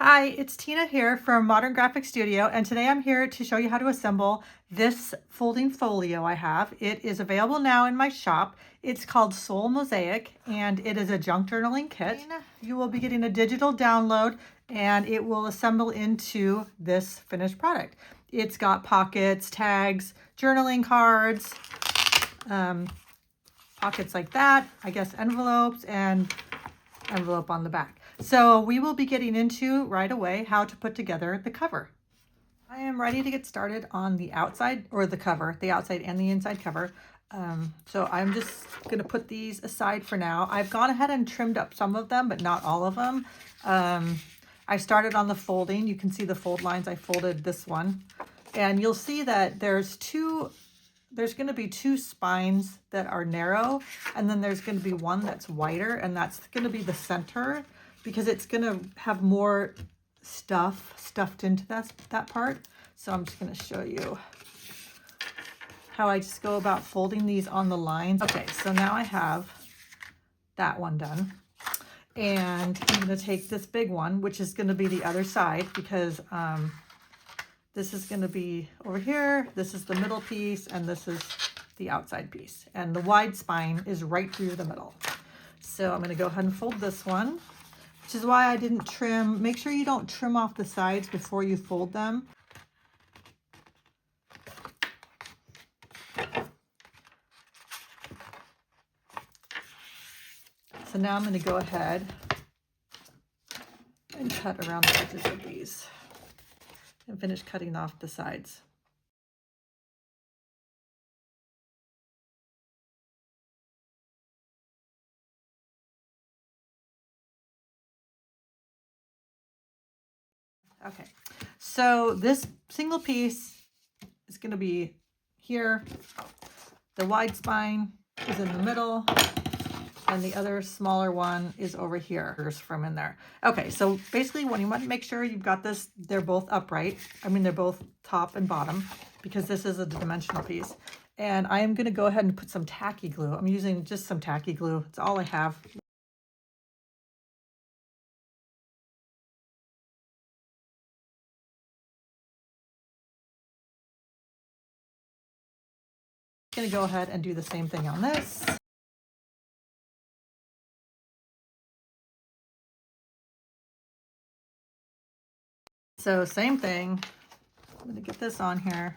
Hi, it's Tina here from Modern Graphic Studio, and today I'm here to show you how to assemble this folding folio I have. It is available now in my shop. It's called Soul Mosaic, and it is a junk journaling kit. You will be getting a digital download, and it will assemble into this finished product. It's got pockets, tags, journaling cards, pockets like that, I guess envelopes, and envelope on the back. So we will be getting into right away how to put together the cover. I am ready to get started on the outside, or the cover, the outside and the inside cover. So I'm just going to put these aside for now. I've gone ahead and trimmed up some of them, but not all of them. I started on the folding. You can see the fold lines. I folded this one. And you'll see that there's going to be two spines that are narrow, and then there's going to be one that's wider, and that's going to be the center because it's going to have more stuffed into that part. So I'm just going to show you how I just go about folding these on the lines. Okay, so now I have that one done. And I'm going to take this big one, which is going to be the other side, because this is going to be over here, this is the middle piece, and this is the outside piece. And the wide spine is right through the middle. So I'm going to go ahead and fold this one, which is why I didn't trim. Make sure you don't trim off the sides before you fold them. So now I'm going to go ahead and cut around the edges of these and finish cutting off the sides. Okay, so this single piece is going to be here. The wide spine is in the middle, and the other smaller one is over here. There's from in there. Okay, so basically when you want to make sure you've got this, they're both upright. I mean, they're both top and bottom, because this is a dimensional piece. And I am going to go ahead and put some tacky glue. I'm using just some tacky glue. It's all I have. I'm going to go ahead and do the same thing on this. So same thing. I'm going to get this on here.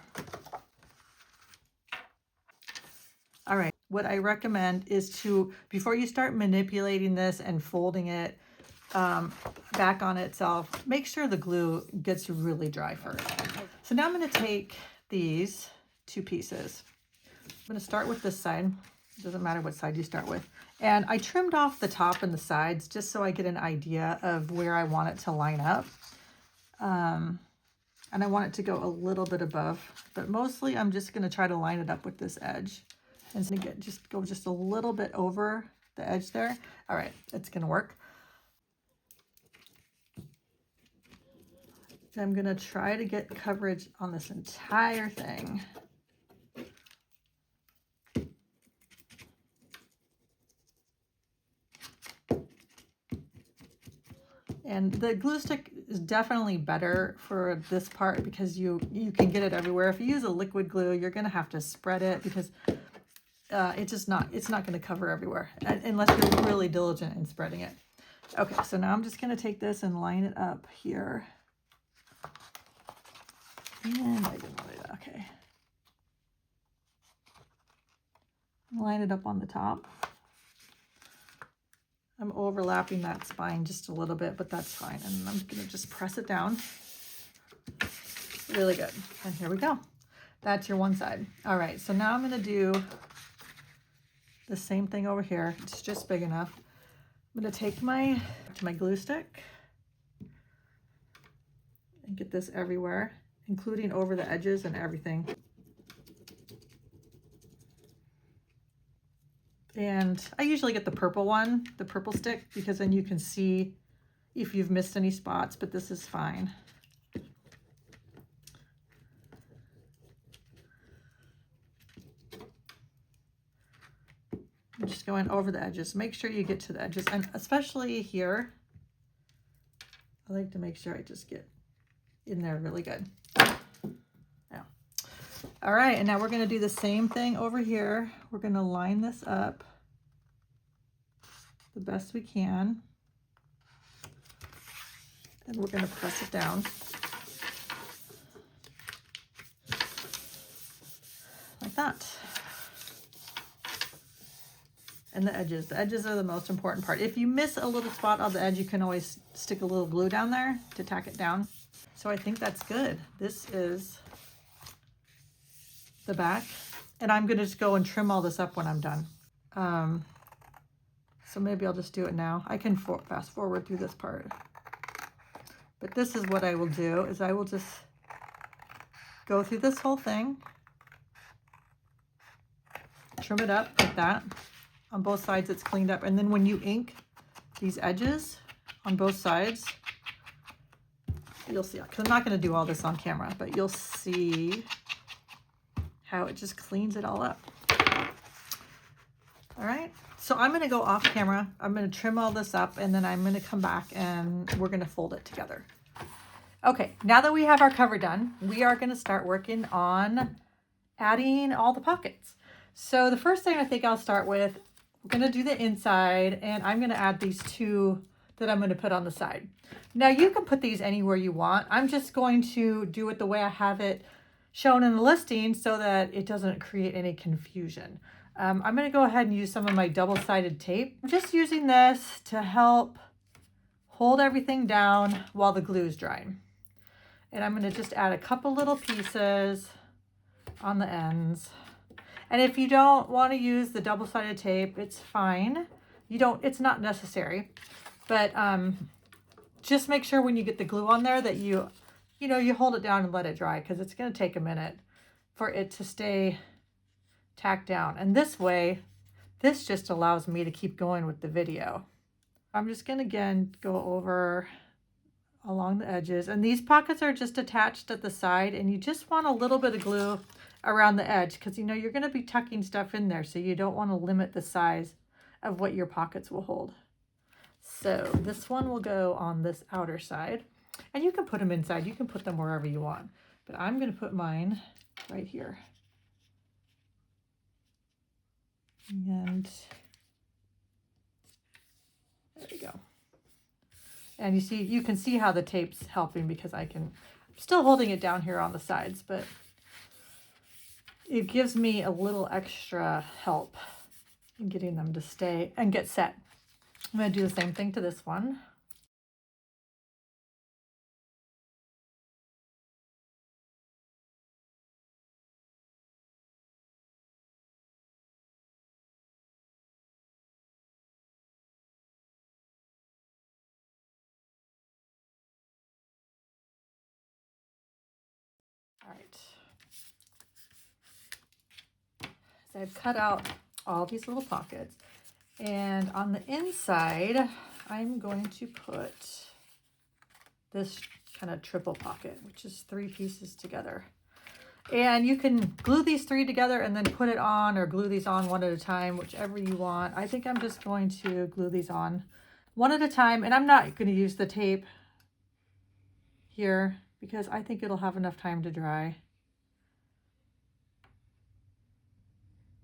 All right, what I recommend is to, before you start manipulating this and folding it back on itself, make sure the glue gets really dry first. So now I'm going to take these two pieces. I'm going to start with this side. It doesn't matter what side you start with. And I trimmed off the top and the sides just so I get an idea of where I want it to line up. And I want it to go a little bit above, but mostly I'm just going to try to line it up with this edge. And so go just a little bit over the edge there. All right, it's going to work. I'm going to try to get coverage on this entire thing. And the glue stick is definitely better for this part because you can get it everywhere. If you use a liquid glue, you're going to have to spread it because it's not going to cover everywhere unless you're really diligent in spreading it. Okay, so now I'm just going to take this and line it up here. And I didn't want it. Okay. Line it up on the top. I'm overlapping that spine just a little bit, but that's fine. And I'm going to just press it down. Really good. And here we go. That's your one side. All right, so now I'm going to do the same thing over here. It's just big enough. I'm going to take my glue stick and get this everywhere, including over the edges and everything. And I usually get the purple one, the purple stick, because then you can see if you've missed any spots, but this is fine. I'm just going over the edges. Make sure you get to the edges, and especially here, I like to make sure I just get in there really good. Yeah. All right, and now we're gonna do the same thing over here. We're gonna line this up the best we can. And we're gonna press it down. Like that. And the edges are the most important part. If you miss a little spot on the edge, you can always stick a little glue down there to tack it down. So I think that's good. This is the back, and I'm gonna just go and trim all this up when I'm done. So maybe I'll just do it now. I can fast forward through this part. But this is what I will do, is I will just go through this whole thing, trim it up like that. On both sides it's cleaned up, and then when you ink these edges on both sides, you'll see, because I'm not going to do all this on camera, but you'll see how it just cleans it all up. All right, so I'm going to go off camera. I'm going to trim all this up, and then I'm going to come back and we're going to fold it together. Okay, now that we have our cover done, we are going to start working on adding all the pockets. So the first thing I think I'll start with, we're going to do the inside, and I'm going to add these two that I'm going to put on the side. Now you can put these anywhere you want. I'm just going to do it the way I have it shown in the listing so that it doesn't create any confusion. I'm going to go ahead and use some of my double-sided tape. I'm just using this to help hold everything down while the glue is drying. And I'm going to just add a couple little pieces on the ends. And if you don't want to use the double-sided tape, it's fine. It's not necessary. But just make sure when you get the glue on there that you hold it down and let it dry, because it's going to take a minute for it to stay tacked down. And this way, this just allows me to keep going with the video. I'm just going to again go over along the edges, and these pockets are just attached at the side, and you just want a little bit of glue around the edge, because you're going to be tucking stuff in there, so you don't want to limit the size of what your pockets will hold. So this one will go on this outer side, and you can put them inside, you can put them wherever you want, but I'm going to put mine right here. And there we go. And you can see how the tape's helping, because I'm still holding it down here on the sides, but it gives me a little extra help in getting them to stay and get set. I'm going to do the same thing to this one. All right. So I've cut out all these little pockets, and on the inside, I'm going to put this kind of triple pocket, which is 3 pieces together. And you can glue these 3 together and then put it on, or glue these on one at a time, whichever you want. I think I'm just going to glue these on one at a time, and I'm not going to use the tape here because I think it'll have enough time to dry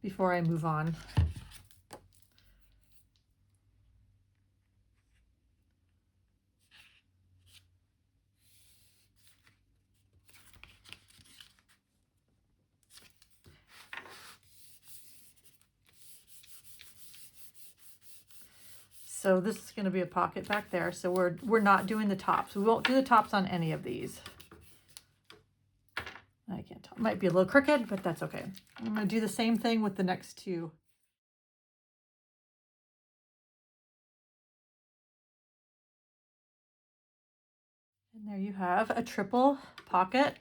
before I move on. So this is going to be a pocket back there. So we're not doing the tops. We won't do the tops on any of these. I can't tell. It might be a little crooked, but that's okay. I'm going to do the same thing with the next 2. And there you have a triple pocket.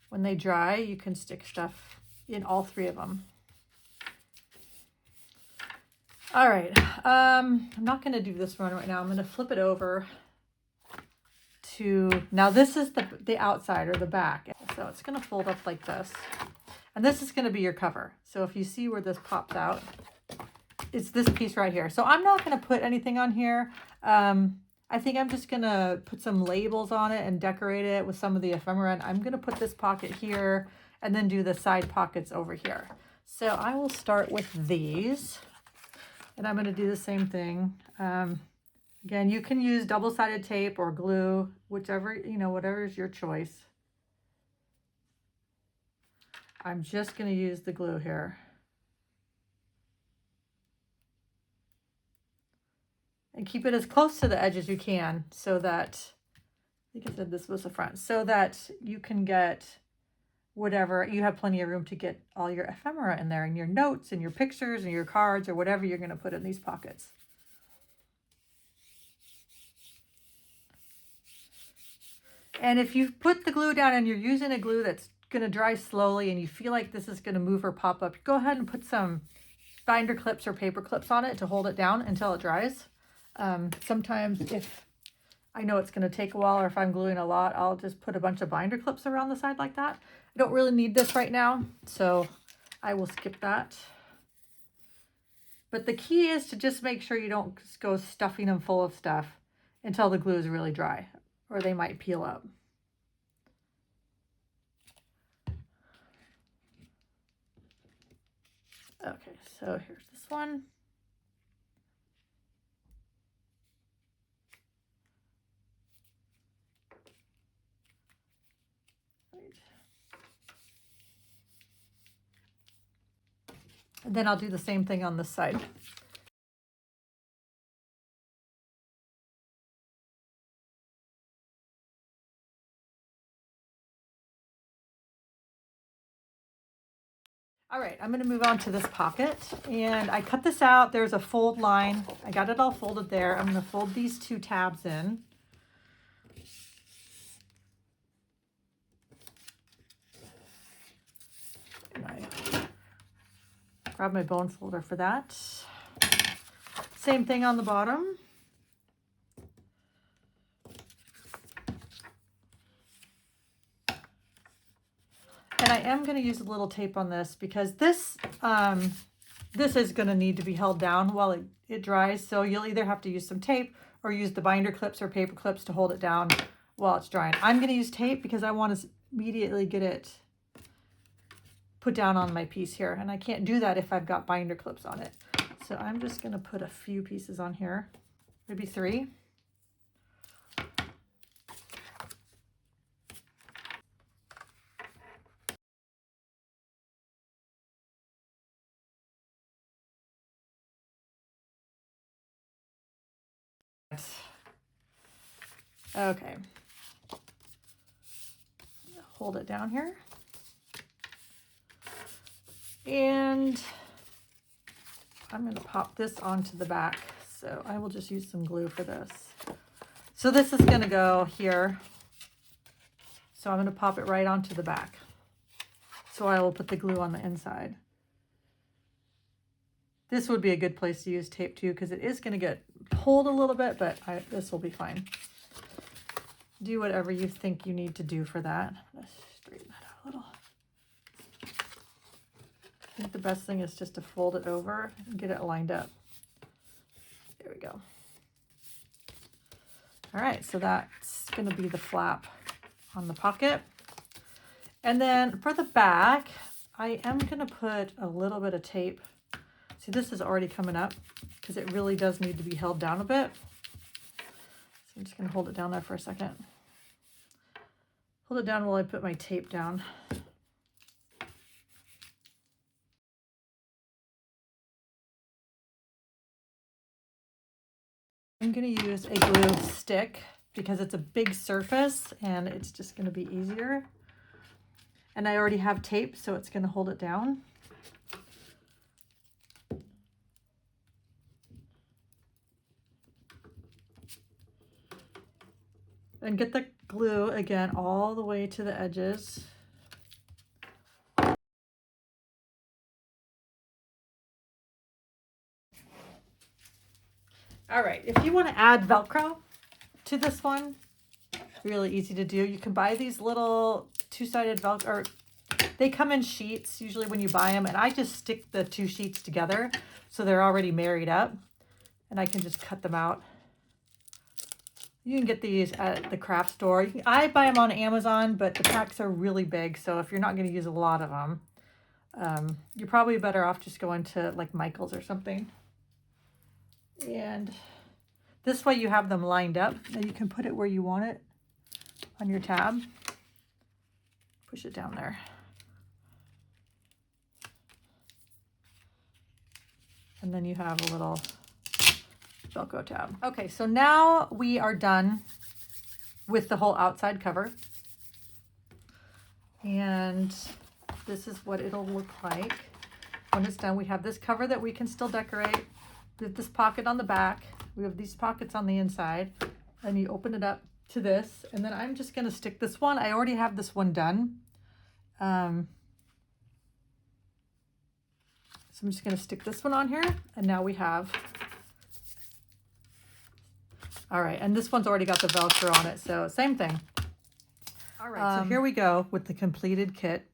When they dry, you can stick stuff in all 3 of them. All right, I'm not going to do this one right now. I'm going to flip it over to, now this is the outside or the back. So it's going to fold up like this. And this is going to be your cover. So if you see where this pops out, it's this piece right here. So I'm not going to put anything on here. I think I'm just gonna put some labels on it and decorate it with some of the ephemera. And I'm gonna put this pocket here and then do the side pockets over here. So I will start with these, and I'm gonna do the same thing. Again, you can use double-sided tape or glue, whichever, whatever is your choice. I'm just gonna use the glue here. And keep it as close to the edge as you can so that, I think I said this was the front, so that you can get whatever, you have plenty of room to get all your ephemera in there and your notes and your pictures and your cards or whatever you're going to put in these pockets. And if you put the glue down and you're using a glue that's going to dry slowly and you feel like this is going to move or pop up, go ahead and put some binder clips or paper clips on it to hold it down until it dries. Sometimes if I know it's going to take a while or if I'm gluing a lot, I'll just put a bunch of binder clips around the side like that. I don't really need this right now, so I will skip that. But the key is to just make sure you don't go stuffing them full of stuff until the glue is really dry, or they might peel up. Okay, so here's this one. And then I'll do the same thing on this side. All right, I'm going to move on to this pocket, and I cut this out. There's a fold line. I got it all folded there. I'm going to fold these two tabs in. And I grab my bone folder for that. Same thing on the bottom. And I am going to use a little tape on this because this is going to need to be held down while it dries. So you'll either have to use some tape or use the binder clips or paper clips to hold it down while it's drying. I'm going to use tape because I want to immediately get it put down on my piece here. And I can't do that if I've got binder clips on it. So I'm just going to put a few pieces on here, maybe 3. Okay. Hold it down here. And I'm going to pop this onto the back. So I will just use some glue for this. So this is going to go here. So I'm going to pop it right onto the back. So I will put the glue on the inside. This would be a good place to use tape too, because it is going to get pulled a little bit, but this will be fine. Do whatever you think you need to do for that. Let's straighten that out a little. I think the best thing is just to fold it over and get it lined up. There we go. All right, so that's going to be the flap on the pocket. And then for the back, I am going to put a little bit of tape. See, this is already coming up because it really does need to be held down a bit. So I'm just going to hold it down there for a second. Hold it down while I put my tape down. I'm going to use a glue stick because it's a big surface and it's just going to be easier. And I already have tape, so it's going to hold it down. And get the glue again all the way to the edges. All right, if you want to add Velcro to this one, really easy to do. You can buy these little two-sided Velcro, or they come in sheets usually when you buy them, and I just stick the 2 sheets together so they're already married up, and I can just cut them out. You can get these at the craft store. I buy them on Amazon, but the packs are really big. So if you're not going to use a lot of them, you're probably better off just going to like Michael's or something. And this way you have them lined up and you can put it where you want it on your tab. Push it down there. And then you have a little Velcro tab. Okay, so now we are done with the whole outside cover. And this is what it'll look like when it's done. We have this cover that we can still decorate. We have this pocket on the back. We have these pockets on the inside. And you open it up to this. And then I'm just gonna stick this one. I already have this one done. So I'm just gonna stick this one on here. And now we have, all right, and this one's already got the Velcro on it, so same thing. All right, so here we go with the completed kit.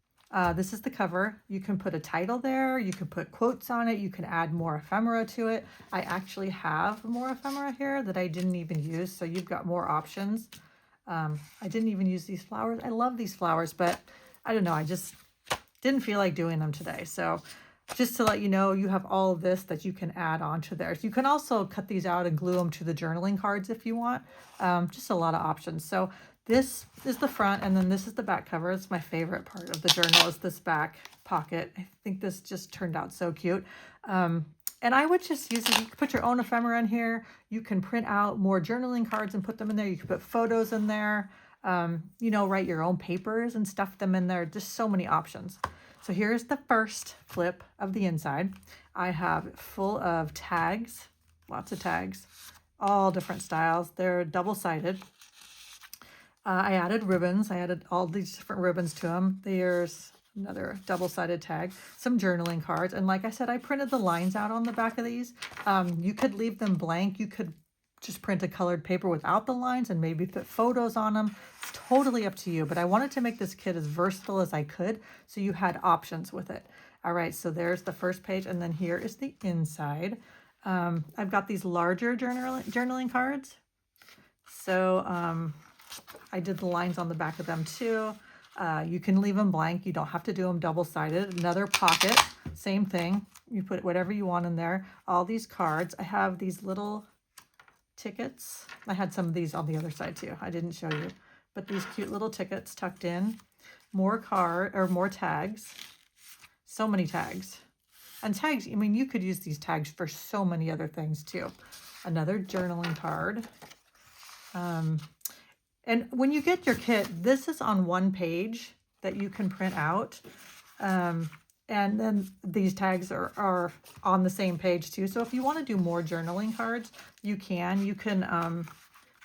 This is the cover. You can put a title there, you can put quotes on it, you can add more ephemera to it. I actually have more ephemera here that I didn't even use, so you've got more options. I didn't even use these flowers. I love these flowers, but I don't know, I just didn't feel like doing them today. So just to let you know, you have all of this that you can add on to theirs. You can also cut these out and glue them to the journaling cards if you want. Just a lot of options. So this is the front, and then this is the back cover. It's my favorite part of the journal, is this back pocket. I think this just turned out so cute. And I would just use it. You can put your own ephemera in here. You can print out more journaling cards and put them in there. You can put photos in there. You know, write your own papers and stuff them in there. Just so many options. So here's the first flip of the inside. I have it full of tags, lots of tags, all different styles. They're double-sided. I added ribbons. I added all these different ribbons to them. There's another double-sided tag, some journaling cards. And like I said, I printed the lines out on the back of these. You could leave them blank. You could just print a colored paper without the lines and maybe put photos on them. It's totally up to you, but I wanted to make this kit as versatile as I could, so you had options with it. All right, so there's the first page, and then here is the inside. I've got these larger journaling cards. So I did the lines on the back of them too. You can leave them blank. You don't have to do them double-sided. Another pocket, same thing. You put whatever you want in there. All these cards. I have these little tickets. I had some of these on the other side too. I didn't show you, but these cute little tickets tucked in. More tags. So many tags. And tags, I mean, you could use these tags for so many other things too. Another journaling card. And when you get your kit, this is on one page that you can print out. And then these tags are on the same page too. So if you want to do more journaling cards, you can. You can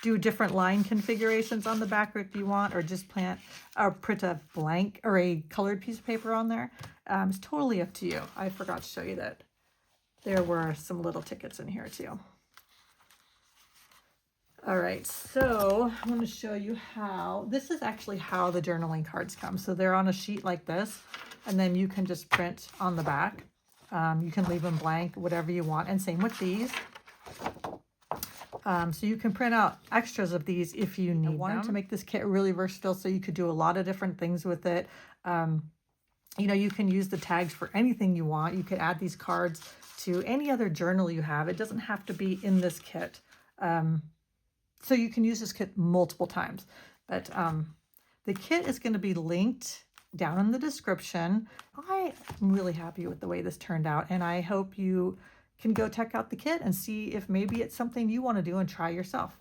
do different line configurations on the back if you want, or just print a blank or a colored piece of paper on there. It's totally up to you. I forgot to show you that there were some little tickets in here too. All right, so I'm going to show you how, this is actually how the journaling cards come. So they're on a sheet like this, and then you can just print on the back. You can leave them blank, whatever you want, and same with these. So you can print out extras of these if you need them. I wanted to make this kit really versatile, so you could do a lot of different things with it. You know, you can use the tags for anything you want. You could add these cards to any other journal you have. It doesn't have to be in this kit. So you can use this kit multiple times, but the kit is going to be linked down in the description. I am really happy with the way this turned out, and I hope you can go check out the kit and see if maybe it's something you want to do and try yourself.